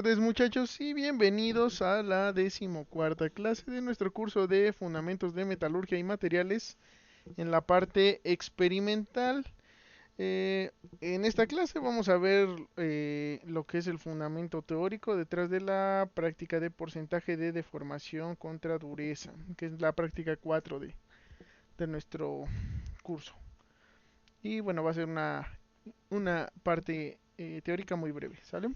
Buenas tardes, muchachos, y bienvenidos a la decimocuarta clase de nuestro curso de Fundamentos de Metalurgia y Materiales en la parte experimental. En esta clase vamos a ver lo que es el fundamento teórico detrás de la práctica de porcentaje de deformación contra dureza, que es la práctica 4 de nuestro curso. Y bueno, va a ser una parte teórica muy breve, ¿sale?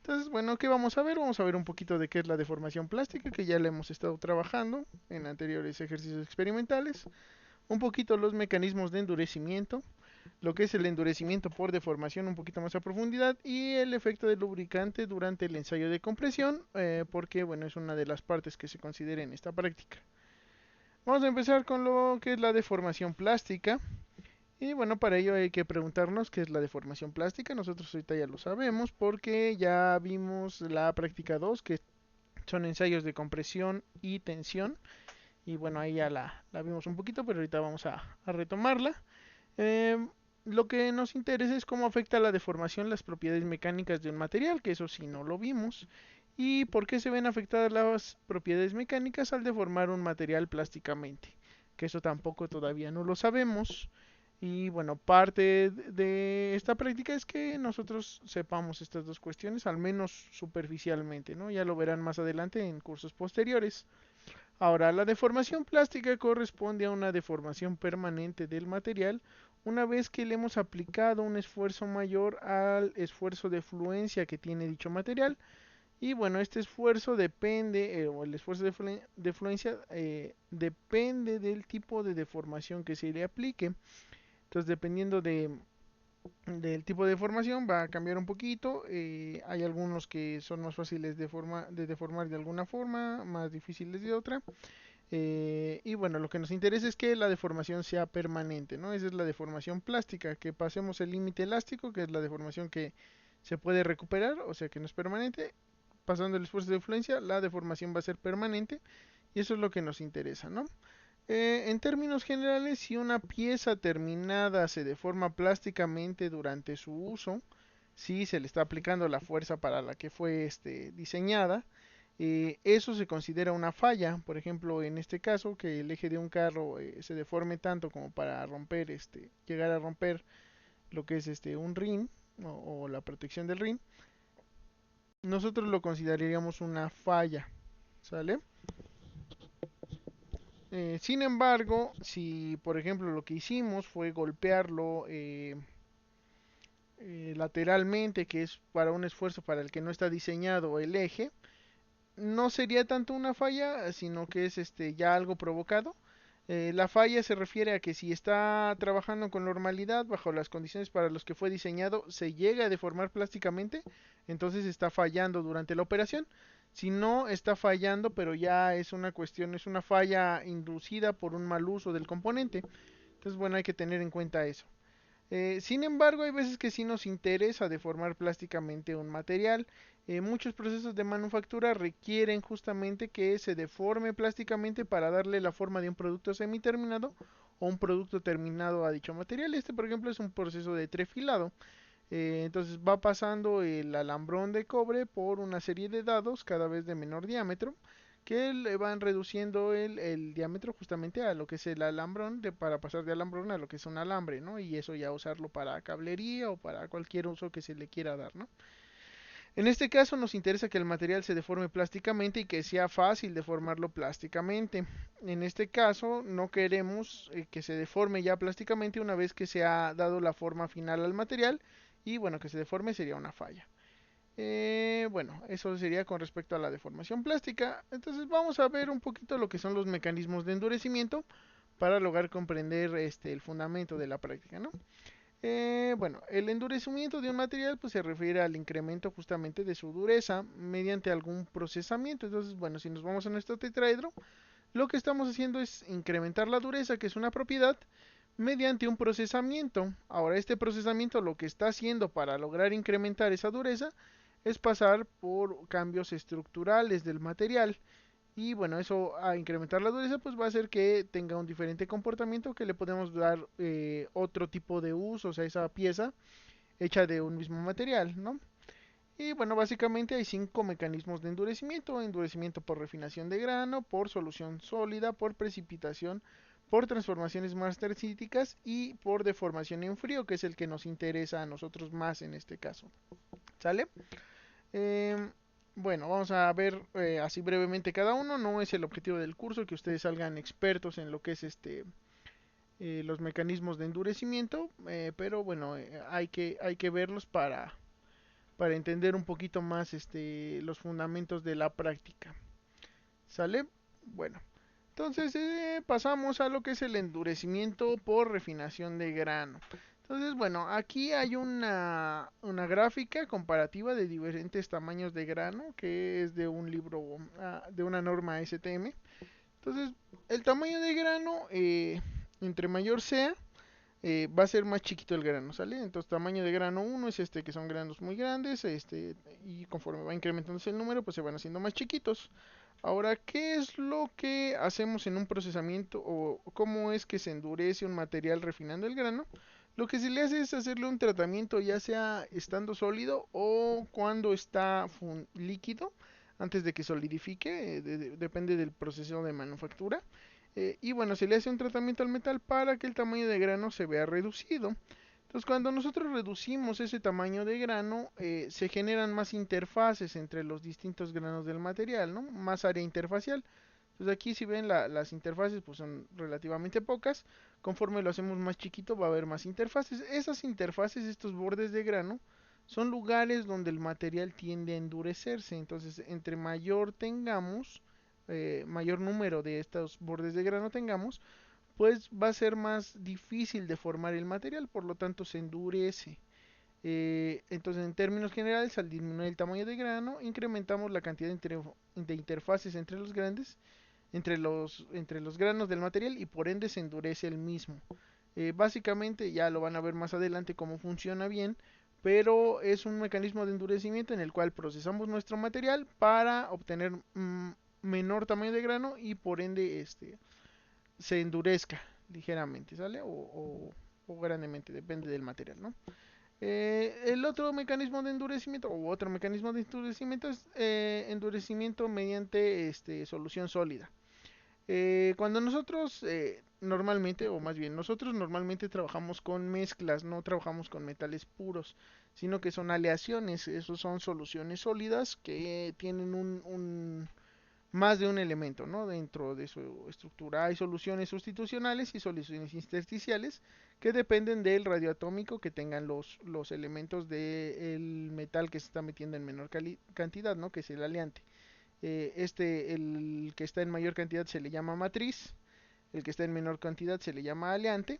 Entonces, bueno, ¿qué vamos a ver? Vamos a ver un poquito de qué es la deformación plástica, que ya la hemos estado trabajando en anteriores ejercicios experimentales. Un poquito los mecanismos de endurecimiento, lo que es el endurecimiento por deformación un poquito más a profundidad y el efecto del lubricante durante el ensayo de compresión, porque, bueno, es una de las partes que se considera en esta práctica. Vamos a empezar con lo que es la deformación plástica. Y bueno, para ello hay que preguntarnos qué es la deformación plástica. Nosotros ahorita ya lo sabemos porque ya vimos la práctica 2, que son ensayos de compresión y tensión. Y bueno, ahí ya la vimos un poquito, pero ahorita vamos a retomarla. Eh, lo que nos interesa es cómo afecta la deformación las propiedades mecánicas de un material, que eso sí no lo vimos. Y por qué se ven afectadas las propiedades mecánicas al deformar un material plásticamente, que eso tampoco todavía no lo sabemos. Y bueno, parte de esta práctica es que nosotros sepamos estas dos cuestiones, al menos superficialmente, ¿no? Ya lo verán más adelante en cursos posteriores. Ahora, la deformación plástica corresponde a una deformación permanente del material una vez que le hemos aplicado un esfuerzo mayor al esfuerzo de fluencia que tiene dicho material. Y bueno, este esfuerzo depende, o el esfuerzo de fluencia depende del tipo de deformación que se le aplique. Entonces, dependiendo del tipo de deformación, va a cambiar un poquito. Hay algunos que son más fáciles de deformar de alguna forma, más difíciles de otra. Y bueno, lo que nos interesa es que la deformación sea permanente, ¿no? Esa es la deformación plástica, que pasemos el límite elástico, que es la deformación que se puede recuperar, o sea que no es permanente. Pasando el esfuerzo de influencia, la deformación va a ser permanente y eso es lo que nos interesa, ¿no? En términos generales, si una pieza terminada se deforma plásticamente durante su uso, si se le está aplicando la fuerza para la que fue diseñada, eso se considera una falla. Por ejemplo, en este caso, que el eje de un carro se deforme tanto como para romper, llegar a romper lo que es un rin o la protección del rin, nosotros lo consideraríamos una falla, ¿sale? Sin embargo, si por ejemplo lo que hicimos fue golpearlo lateralmente, que es para un esfuerzo para el que no está diseñado el eje, no sería tanto una falla, sino que es ya algo provocado. La falla se refiere a que si está trabajando con normalidad bajo las condiciones para las que fue diseñado, se llega a deformar plásticamente, entonces está fallando durante la operación. Si no está fallando, pero ya es una cuestión, es una falla inducida por un mal uso del componente. Entonces, bueno, hay que tener en cuenta eso. Sin embargo, hay veces que sí nos interesa deformar plásticamente un material. Muchos procesos de manufactura requieren justamente que se deforme plásticamente para darle la forma de un producto semiterminado o un producto terminado a dicho material. Este, por ejemplo, es un proceso de trefilado. Entonces va pasando el alambrón de cobre por una serie de dados cada vez de menor diámetro que le van reduciendo el diámetro justamente a lo que es el alambrón para pasar de alambrón a lo que es un alambre, ¿no? Y eso ya usarlo para cablería o para cualquier uso que se le quiera dar, ¿no? En este caso nos interesa que el material se deforme plásticamente y que sea fácil deformarlo plásticamente. En este caso no queremos que se deforme ya plásticamente una vez que se ha dado la forma final al material y bueno, que se deforme sería una falla. Bueno, eso sería con respecto a la deformación plástica. Entonces vamos a ver un poquito lo que son los mecanismos de endurecimiento para lograr comprender el fundamento de la práctica, ¿no? Bueno, el endurecimiento de un material pues se refiere al incremento justamente de su dureza mediante algún procesamiento. Entonces, bueno, si nos vamos a nuestro tetraedro, lo que estamos haciendo es incrementar la dureza, que es una propiedad, mediante un procesamiento. Ahora, este procesamiento lo que está haciendo para lograr incrementar esa dureza es pasar por cambios estructurales del material. Y bueno, eso a incrementar la dureza pues va a hacer que tenga un diferente comportamiento que le podemos dar otro tipo de usos a esa pieza hecha de un mismo material, ¿no? Y bueno, básicamente hay 5 mecanismos de endurecimiento: endurecimiento por refinación de grano, por solución sólida, por precipitación, por transformaciones mastercíticas y por deformación en frío, que es el que nos interesa a nosotros más en este caso. ¿Sale? Em, bueno, vamos a ver así brevemente cada uno. No es el objetivo del curso que ustedes salgan expertos en lo que es los mecanismos de endurecimiento, pero bueno, hay que verlos para entender un poquito más los fundamentos de la práctica. ¿Sale? Bueno, entonces pasamos a lo que es el endurecimiento por refinación de grano. Entonces, bueno, aquí hay una gráfica comparativa de diferentes tamaños de grano, que es de un libro, de una norma STM. Entonces, el tamaño de grano, entre mayor sea, va a ser más chiquito el grano, ¿sale? Entonces, tamaño de grano uno es que son granos muy grandes, y conforme va incrementándose el número, pues se van haciendo más chiquitos. Ahora, ¿qué es lo que hacemos en un procesamiento o cómo es que se endurece un material refinando el grano? Lo que se le hace es hacerle un tratamiento, ya sea estando sólido o cuando está líquido, antes de que solidifique, depende del proceso de manufactura. Y bueno, se le hace un tratamiento al metal para que el tamaño de grano se vea reducido. Entonces, cuando nosotros reducimos ese tamaño de grano, se generan más interfaces entre los distintos granos del material, ¿no? Más área interfacial. Entonces, aquí si ven las interfaces, pues son relativamente pocas. Conforme lo hacemos más chiquito, va a haber más interfaces. Esas interfaces, estos bordes de grano, son lugares donde el material tiende a endurecerse. Entonces, entre mayor tengamos, mayor número de estos bordes de grano tengamos, pues va a ser más difícil deformar el material, por lo tanto se endurece. Entonces, en términos generales, al disminuir el tamaño de grano, incrementamos la cantidad de interfaces entre los granos del material, y por ende se endurece el mismo. Básicamente, ya lo van a ver más adelante cómo funciona bien, pero es un mecanismo de endurecimiento en el cual procesamos nuestro material para obtener menor tamaño de grano y por ende se endurezca ligeramente, ¿sale? O grandemente, depende del material, ¿no? El otro mecanismo de endurecimiento, o otro mecanismo de endurecimiento, es endurecimiento mediante solución sólida. Cuando nosotros normalmente, o más bien nosotros normalmente trabajamos con mezclas, no trabajamos con metales puros, sino que son aleaciones. Esos son soluciones sólidas que tienen más de un elemento, ¿no? Dentro de su estructura hay soluciones sustitucionales y soluciones intersticiales que dependen del radioatómico que tengan los elementos del metal que se está metiendo en menor cantidad, ¿no? Que es el aleante. El que está en mayor cantidad se le llama matriz, el que está en menor cantidad se le llama aleante.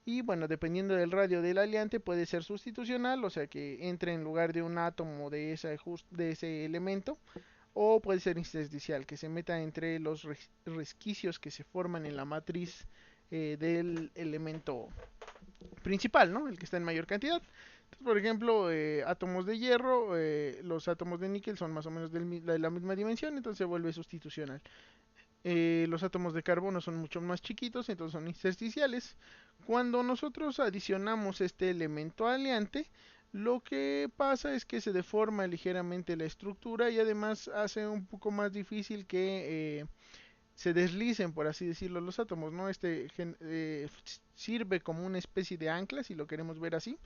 Y bueno, dependiendo del radio del aleante puede ser sustitucional, o sea que entre en lugar de un átomo de ese elemento, o puede ser intersticial, que se meta entre los resquicios que se forman en la matriz del elemento principal, ¿no? El que está en mayor cantidad. Entonces, por ejemplo, átomos de hierro, los átomos de níquel son más o menos de la misma dimensión, entonces se vuelve sustitucional. Los átomos de carbono son mucho más chiquitos, entonces son intersticiales. Cuando nosotros adicionamos este elemento aleante, lo que pasa es que se deforma ligeramente la estructura y además hace un poco más difícil que se deslicen, por así decirlo, los átomos, ¿no? Sirve como una especie de ancla, si lo queremos ver así,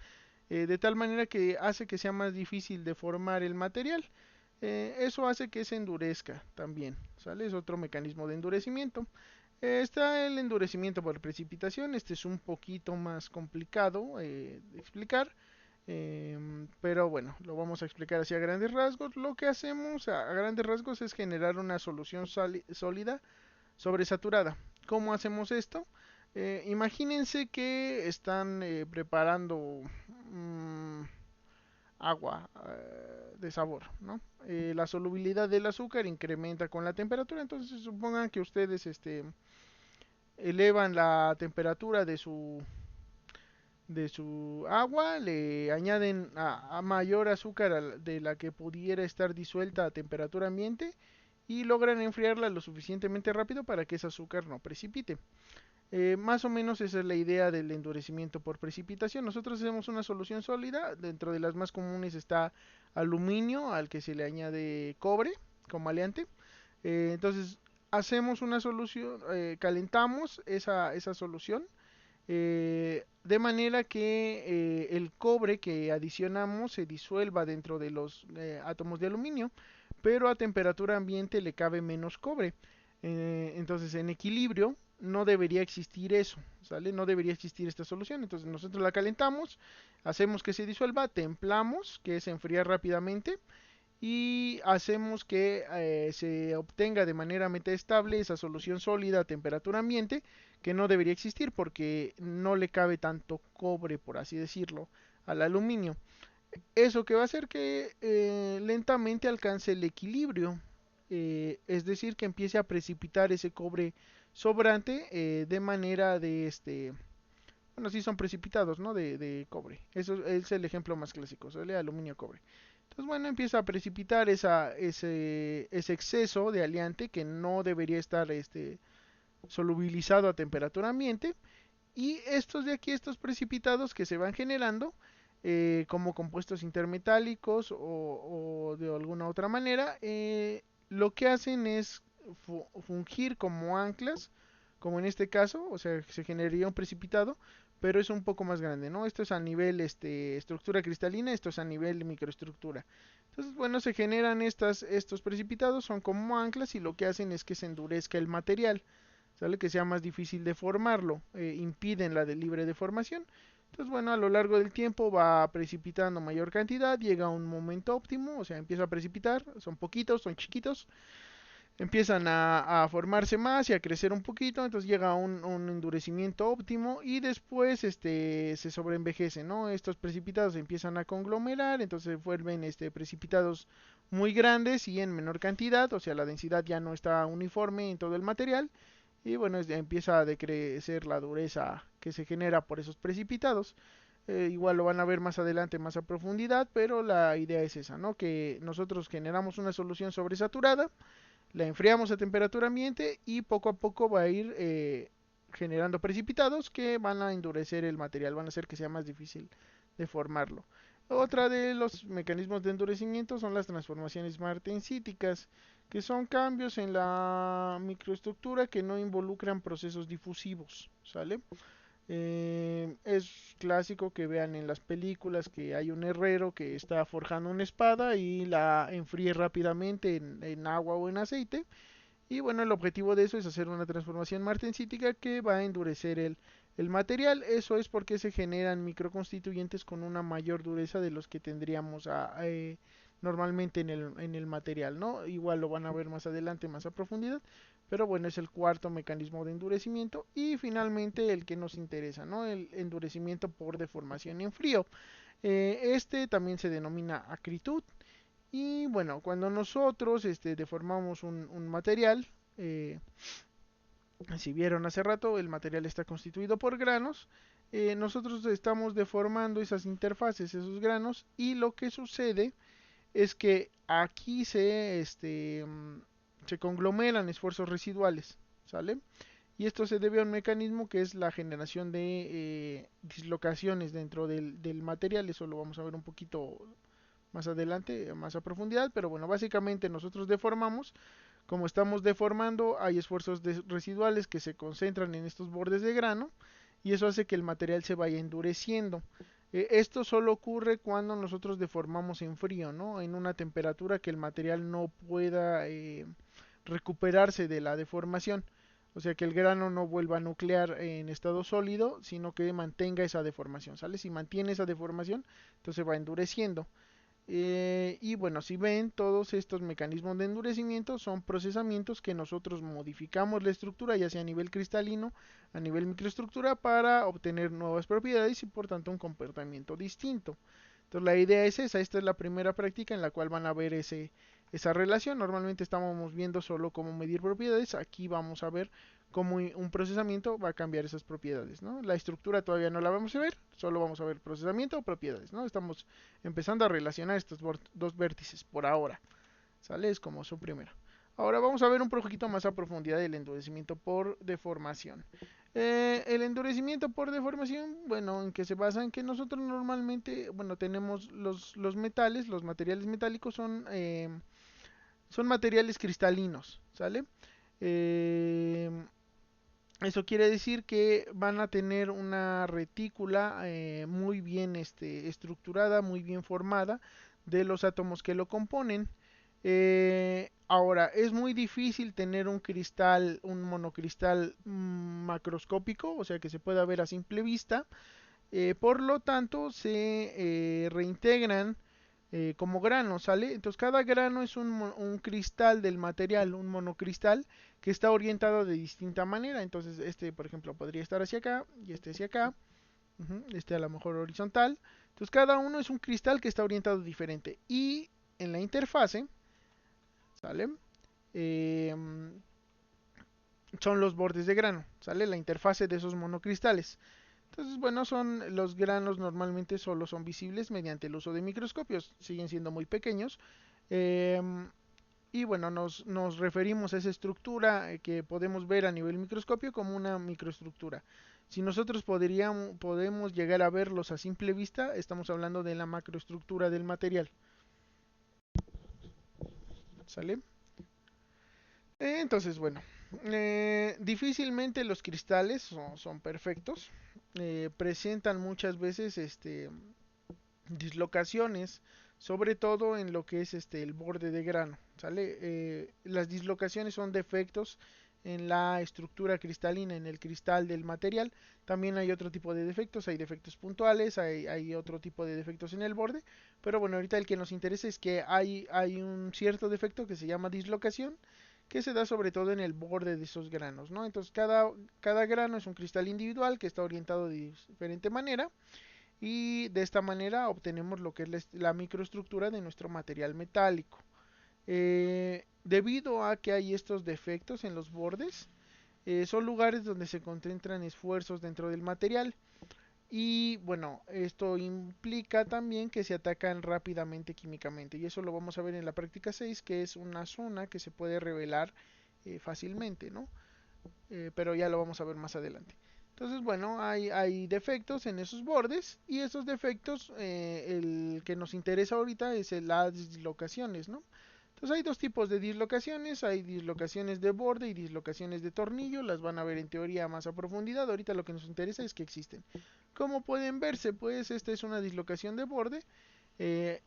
de tal manera que hace que sea más difícil deformar el material. Eso hace que se endurezca también, ¿sale? Es otro mecanismo de endurecimiento. Está el endurecimiento por precipitación. Este es un poquito más complicado de explicar, pero bueno, lo vamos a explicar así a grandes rasgos. Lo que hacemos a grandes rasgos es generar una solución sólida sobresaturada. ¿Cómo hacemos esto? Imagínense que están preparando mmm, agua de sabor, ¿no? La solubilidad del azúcar incrementa con la temperatura, entonces supongan que ustedes elevan la temperatura de su agua, le añaden a mayor azúcar de la que pudiera estar disuelta a temperatura ambiente y logran enfriarla lo suficientemente rápido para que ese azúcar no precipite. Más o menos esa es la idea del endurecimiento por precipitación. Nosotros hacemos una solución sólida, dentro de las más comunes está aluminio, al que se le añade cobre como aleante. Entonces hacemos una solución, calentamos esa solución, de manera que el cobre que adicionamos se disuelva dentro de los átomos de aluminio, pero a temperatura ambiente le cabe menos cobre. Entonces, en equilibrio no debería existir eso, ¿sale? No debería existir esta solución. Entonces, nosotros la calentamos, hacemos que se disuelva, templamos, que se enfría rápidamente, y hacemos que se obtenga de manera metaestable esa solución sólida a temperatura ambiente, que no debería existir porque no le cabe tanto cobre, por así decirlo, al aluminio. Eso que va a hacer que lentamente alcance el equilibrio, es decir, que empiece a precipitar ese cobre sobrante, de manera de bueno, sí son precipitados, ¿no? De cobre. Eso es el ejemplo más clásico, ¿sale? Aluminio, cobre. Entonces, bueno, empieza a precipitar ese exceso de aliante que no debería estar solubilizado a temperatura ambiente. Y estos de aquí, estos precipitados que se van generando como compuestos intermetálicos o de alguna otra manera, lo que hacen es fungir como anclas, como en este caso, o sea, se generaría un precipitado, pero es un poco más grande, ¿no? Esto es a nivel estructura cristalina, esto es a nivel microestructura. Entonces, bueno, se generan estos precipitados, son como anclas y lo que hacen es que se endurezca el material, ¿sale? Que sea más difícil de formarlo, impiden la de libre deformación. Entonces, bueno, a lo largo del tiempo va precipitando mayor cantidad, llega a un momento óptimo, o sea, empieza a precipitar, son poquitos, son chiquitos, empiezan a formarse más y a crecer un poquito, entonces llega a un endurecimiento óptimo y después se sobreenvejece, ¿no? Estos precipitados empiezan a conglomerar, entonces se vuelven precipitados muy grandes y en menor cantidad, o sea, la densidad ya no está uniforme en todo el material y bueno, empieza a decrecer la dureza que se genera por esos precipitados. Igual lo van a ver más adelante, más a profundidad, pero la idea es esa, ¿no? Que nosotros generamos una solución sobresaturada, la enfriamos a temperatura ambiente y poco a poco va a ir generando precipitados que van a endurecer el material, van a hacer que sea más difícil de formarlo. Otra de los mecanismos de endurecimiento son las transformaciones martensíticas, que son cambios en la microestructura que no involucran procesos difusivos, ¿sale? Es clásico que vean en las películas que hay un herrero que está forjando una espada y la enfríe rápidamente en agua o en aceite. Y bueno, el objetivo de eso es hacer una transformación martensítica que va a endurecer el material. Eso es porque se generan microconstituyentes con una mayor dureza de los que tendríamos normalmente en el material, ¿no? Igual lo van a ver más adelante, más a profundidad. Pero bueno, es el cuarto mecanismo de endurecimiento. Y finalmente el que nos interesa, ¿no? El endurecimiento por deformación en frío. Este también se denomina acritud. Y bueno, cuando nosotros deformamos un material, eh, si vieron hace rato, el material está constituido por granos. Nosotros estamos deformando esas interfaces, esos granos, y lo que sucede es que aquí se conglomeran esfuerzos residuales, ¿sale? Y esto se debe a un mecanismo que es la generación de dislocaciones dentro del material. Eso lo vamos a ver un poquito más adelante, más a profundidad, pero bueno, básicamente nosotros deformamos, como estamos deformando, hay esfuerzos residuales que se concentran en estos bordes de grano y eso hace que el material se vaya endureciendo. Esto solo ocurre cuando nosotros deformamos en frío, ¿no? En una temperatura que el material no pueda recuperarse de la deformación. O sea, que el grano no vuelva a nuclear en estado sólido, sino que mantenga esa deformación, ¿sale? Si mantiene esa deformación, entonces va endureciendo. Y bueno, si ven, todos estos mecanismos de endurecimiento son procesamientos que nosotros modificamos la estructura, ya sea a nivel cristalino, a nivel microestructura, para obtener nuevas propiedades y por tanto un comportamiento distinto. Entonces la idea es esa, esta es la primera práctica en la cual van a ver esa relación. Normalmente estábamos viendo solo cómo medir propiedades, aquí vamos a ver cómo un procesamiento va a cambiar esas propiedades, ¿no? La estructura todavía no la vamos a ver, solo vamos a ver procesamiento o propiedades, ¿no? Estamos empezando a relacionar estos dos vértices por ahora, ¿sale? Es como su primero. Ahora vamos a ver un poquito más a profundidad el endurecimiento por deformación. El endurecimiento por deformación, bueno, en que se basa en que nosotros normalmente, bueno, tenemos los metales, los materiales metálicos son materiales cristalinos, ¿sale? Eh, Eso quiere decir que van a tener una retícula muy bien estructurada, muy bien formada de los átomos que lo componen. Ahora, es muy difícil tener un cristal, un monocristal macroscópico, o sea que se pueda ver a simple vista. Por lo tanto, se reintegran como grano, ¿sale? Entonces cada grano es un cristal del material, un monocristal que está orientado de distinta manera. Entonces este, por ejemplo, podría estar hacia acá y este hacia acá. Este a lo mejor horizontal. Entonces cada uno es un cristal que está orientado diferente. Y en la interfase, ¿sale? Eh, Son los bordes de grano, ¿sale? La interfase de esos monocristales. Entonces, bueno, son los granos normalmente solo son visibles mediante el uso de microscopios, siguen siendo muy pequeños. Eh, y bueno, nos referimos a esa estructura que podemos ver a nivel microscopio como una microestructura. Si nosotros podemos llegar a verlos a simple vista, estamos hablando de la macroestructura del material. ¿Sale? Entonces, bueno, difícilmente los cristales son perfectos. Presentan muchas veces dislocaciones, sobre todo en lo que es el borde de grano, ¿sale? Las dislocaciones son defectos en la estructura cristalina, en el cristal del material. También hay otro tipo de defectos, hay defectos puntuales, hay otro tipo de defectos en el borde, pero bueno, ahorita el que nos interesa es que hay un cierto defecto que se llama dislocación, que se da sobre todo en el borde de esos granos, ¿no? Entonces cada grano es un cristal individual que está orientado de diferente manera y de esta manera obtenemos lo que es la microestructura de nuestro material metálico. Debido a que hay estos defectos en los bordes, son lugares donde se concentran esfuerzos dentro del material y bueno, esto implica también que se atacan rápidamente químicamente y eso lo vamos a ver en la práctica 6, que es una zona que se puede revelar fácilmente, ¿no? Pero ya lo vamos a ver más adelante. Entonces, bueno, hay defectos en esos bordes y esos defectos, el que nos interesa ahorita es las dislocaciones, ¿no? Entonces hay dos tipos de dislocaciones, hay dislocaciones de borde y dislocaciones de tornillo, las van a ver en teoría más a profundidad, ahorita lo que nos interesa es que existen. Como pueden verse, pues esta es una dislocación de borde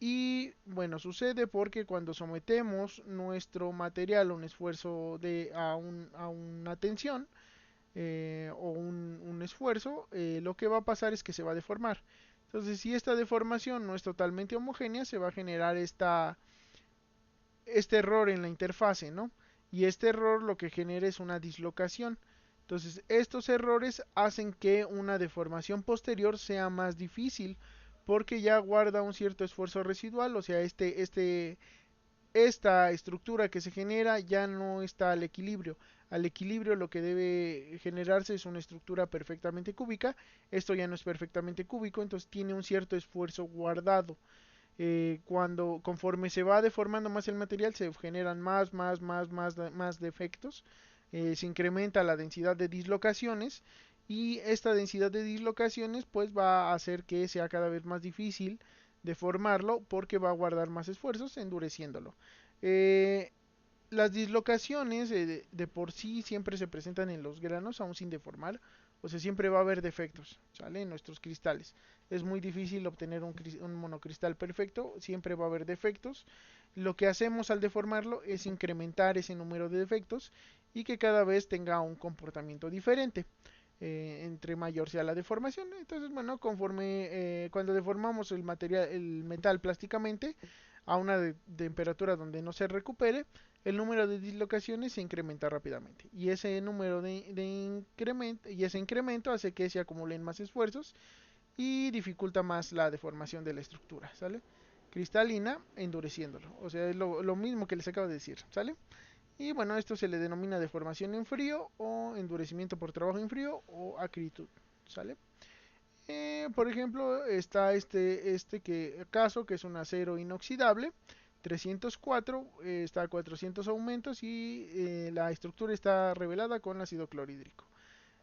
y bueno, sucede porque cuando sometemos nuestro material a un esfuerzo a una tensión, o un esfuerzo, lo que va a pasar es que se va a deformar. Entonces, si esta deformación no es totalmente homogénea, se va a generar este error en la interfase, ¿no? Y este error lo que genera es una dislocación. Entonces, estos errores hacen que una deformación posterior sea más difícil porque ya guarda un cierto esfuerzo residual, o sea, esta estructura que se genera ya no está al equilibrio. Al equilibrio lo que debe generarse es una estructura perfectamente cúbica. Esto ya no es perfectamente cúbico, entonces tiene un cierto esfuerzo guardado. Conforme se va deformando más el material, se generan más defectos. Se incrementa la densidad de dislocaciones y esta densidad de dislocaciones pues va a hacer que sea cada vez más difícil deformarlo porque va a guardar más esfuerzos endureciéndolo. Eh, las dislocaciones de por sí siempre se presentan en los granos, aún sin deformar. O sea, siempre va a haber defectos, ¿sale? En nuestros cristales. Es muy difícil obtener un monocristal perfecto, siempre va a haber defectos. Lo que hacemos al deformarlo es incrementar ese número de defectos y que cada vez tenga un comportamiento diferente. Entre mayor sea la deformación. Entonces, bueno, cuando deformamos el material, el metal plásticamente a una temperatura donde no se recupere, el número de dislocaciones se incrementa rápidamente. Y ese número de incremento y ese incremento hace que se acumulen más esfuerzos y dificulta más la deformación de la estructura, ¿sale? Cristalina, endureciéndolo. O sea, es lo mismo que les acabo de decir, ¿sale? Y bueno, esto se le denomina deformación en frío o endurecimiento por trabajo en frío o acritud, ¿sale? Por ejemplo, está caso que es un acero inoxidable. 304, está a 400 aumentos y la estructura está revelada con ácido clorhídrico.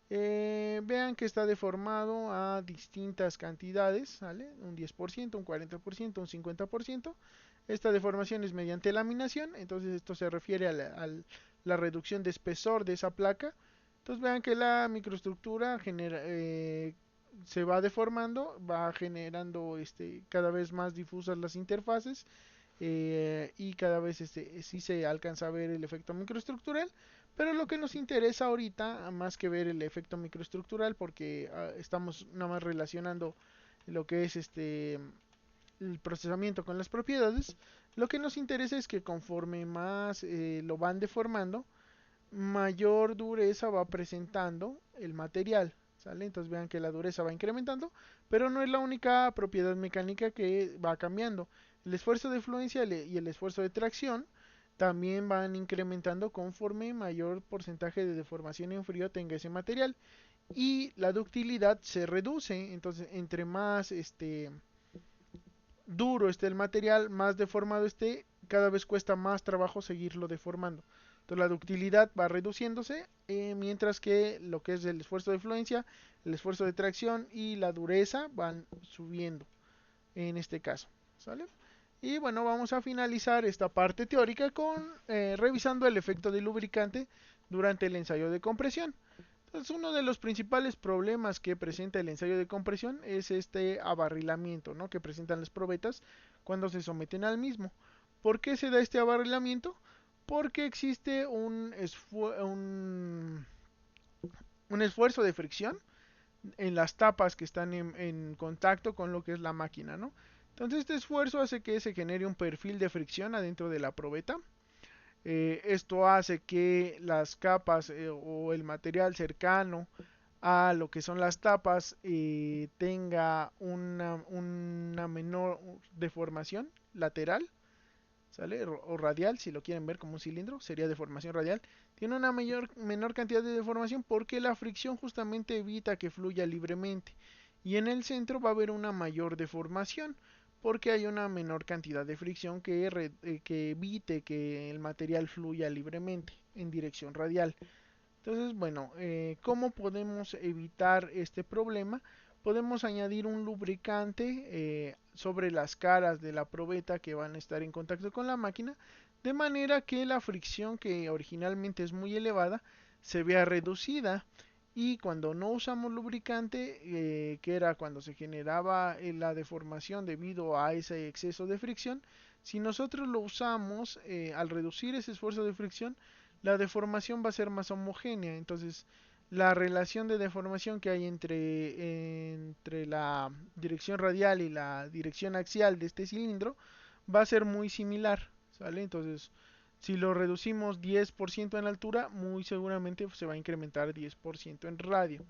Vean que está deformado a distintas cantidades, ¿vale? Un 10%, un 40%, un 50%. Esta deformación es mediante laminación, entonces esto se refiere a la reducción de espesor de esa placa. Entonces vean que la microestructura se va deformando, va generando cada vez más difusas las interfaces, y cada vez sí se alcanza a ver el efecto microestructural, pero lo que nos interesa ahorita, más que ver el efecto microestructural, porque estamos nada más relacionando lo que es el procesamiento con las propiedades, lo que nos interesa es que conforme más lo van deformando, mayor dureza va presentando el material, ¿sale? Entonces vean que la dureza va incrementando, pero no es la única propiedad mecánica que va cambiando. El esfuerzo de fluencia y el esfuerzo de tracción también van incrementando conforme mayor porcentaje de deformación en frío tenga ese material. Y la ductilidad se reduce, entonces entre más duro esté el material, más deformado esté, cada vez cuesta más trabajo seguirlo deformando. Entonces la ductilidad va reduciéndose, mientras que lo que es el esfuerzo de fluencia, el esfuerzo de tracción y la dureza van subiendo en este caso. ¿Sale? Y bueno, vamos a finalizar esta parte teórica con revisando el efecto del lubricante durante el ensayo de compresión. Entonces, uno de los principales problemas que presenta el ensayo de compresión es este abarrilamiento, ¿no?, que presentan las probetas cuando se someten al mismo. ¿Por qué se da este abarrilamiento? Porque existe un esfuerzo de fricción en las tapas que están en contacto con lo que es la máquina, ¿no? Entonces este esfuerzo hace que se genere un perfil de fricción adentro de la probeta. Esto hace que las capas o el material cercano a lo que son las tapas tenga una menor deformación lateral, ¿sale? O radial, si lo quieren ver como un cilindro, sería deformación radial. Tiene una menor cantidad de deformación porque la fricción justamente evita que fluya libremente. Y en el centro va a haber una mayor deformación porque hay una menor cantidad de fricción que evite que el material fluya libremente en dirección radial. Entonces, bueno, ¿cómo podemos evitar este problema? Podemos añadir un lubricante sobre las caras de la probeta que van a estar en contacto con la máquina, de manera que la fricción, que originalmente es muy elevada, se vea reducida. Y cuando no usamos lubricante, que era cuando se generaba la deformación debido a ese exceso de fricción, si nosotros lo usamos, al reducir ese esfuerzo de fricción, la deformación va a ser más homogénea. Entonces, la relación de deformación que hay entre la dirección radial y la dirección axial de este cilindro va a ser muy similar, ¿sale? Entonces, si lo reducimos 10% en altura, muy seguramente se va a incrementar 10% en radio.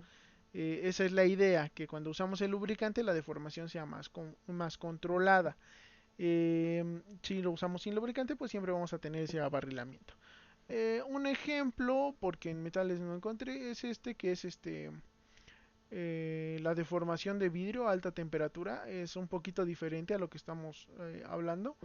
Esa es la idea, que cuando usamos el lubricante la deformación sea más controlada. Si lo usamos sin lubricante, pues siempre vamos a tener ese abarrilamiento. Un ejemplo, porque en metales no encontré, es que es la deformación de vidrio a alta temperatura. Es un poquito diferente a lo que estamos hablando.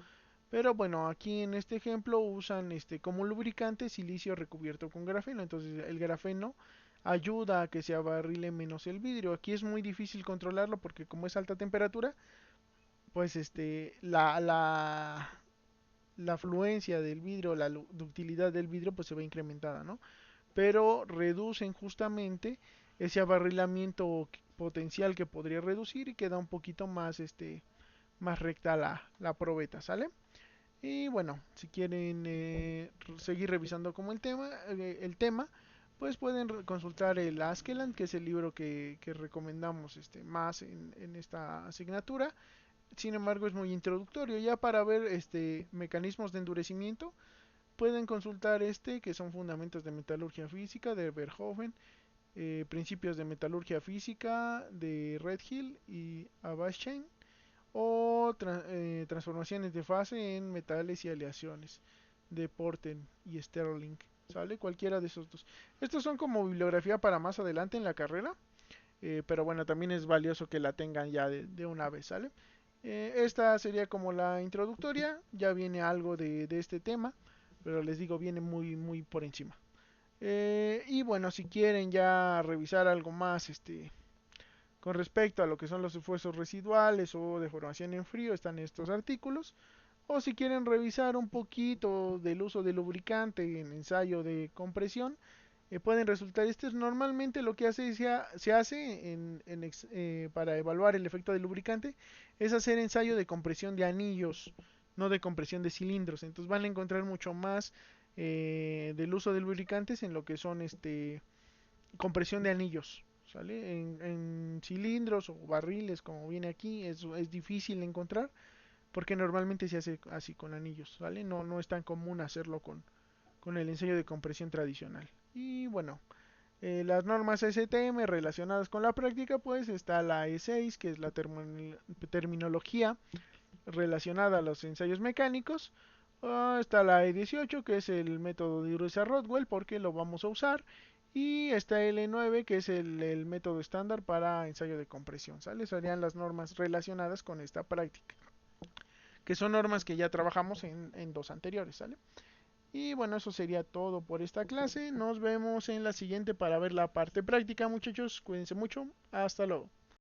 Pero bueno, aquí en este ejemplo usan como lubricante silicio recubierto con grafeno. Entonces el grafeno ayuda a que se abarrile menos el vidrio. Aquí es muy difícil controlarlo porque como es alta temperatura, pues la fluencia del vidrio, la ductilidad del vidrio, pues se ve incrementada, ¿no? Pero reducen justamente ese abarrilamiento potencial que podría reducir y queda un poquito más recta la probeta, ¿sale? Y bueno, si quieren seguir revisando como el tema, pues pueden consultar el Askeland, que es el libro que recomendamos más en esta asignatura. Sin embargo, es muy introductorio. Ya para ver mecanismos de endurecimiento, pueden consultar que son Fundamentos de Metalurgia Física de Verhoeven, Principios de Metalurgia Física de Redhill y Abaschain, o Transformaciones de Fase en Metales y Aleaciones de Porten y Sterling. ¿Sale? Cualquiera de esos dos. Estos son como bibliografía para más adelante en la carrera, pero bueno, también es valioso que la tengan ya de una vez, ¿sale? Esta sería como la introductoria, ya viene algo de este tema, pero les digo, viene muy por encima. Y bueno, si quieren ya revisar algo más con respecto a lo que son los esfuerzos residuales o deformación en frío, están estos artículos. O si quieren revisar un poquito del uso de lubricante en ensayo de compresión, pueden resultar estos. Normalmente lo que se hace para evaluar el efecto del lubricante es hacer ensayo de compresión de anillos, no de compresión de cilindros. Entonces van a encontrar mucho más del uso de lubricantes en lo que son compresión de anillos. ¿Sale? En cilindros o barriles, como viene aquí, es difícil encontrar porque normalmente se hace así con anillos, ¿vale? No es tan común hacerlo con el ensayo de compresión tradicional. Y bueno, las normas STM relacionadas con la práctica, pues está la E6, que es la terminología relacionada a los ensayos mecánicos. Está la E18, que es el método de Iruza-Rodwell, porque lo vamos a usar. Y está el E9, que es el método estándar para ensayo de compresión, ¿sale? Serían las normas relacionadas con esta práctica, que son normas que ya trabajamos en dos anteriores, ¿sale? Y bueno, eso sería todo por esta clase. Nos vemos en la siguiente para ver la parte práctica, muchachos. Cuídense mucho. Hasta luego.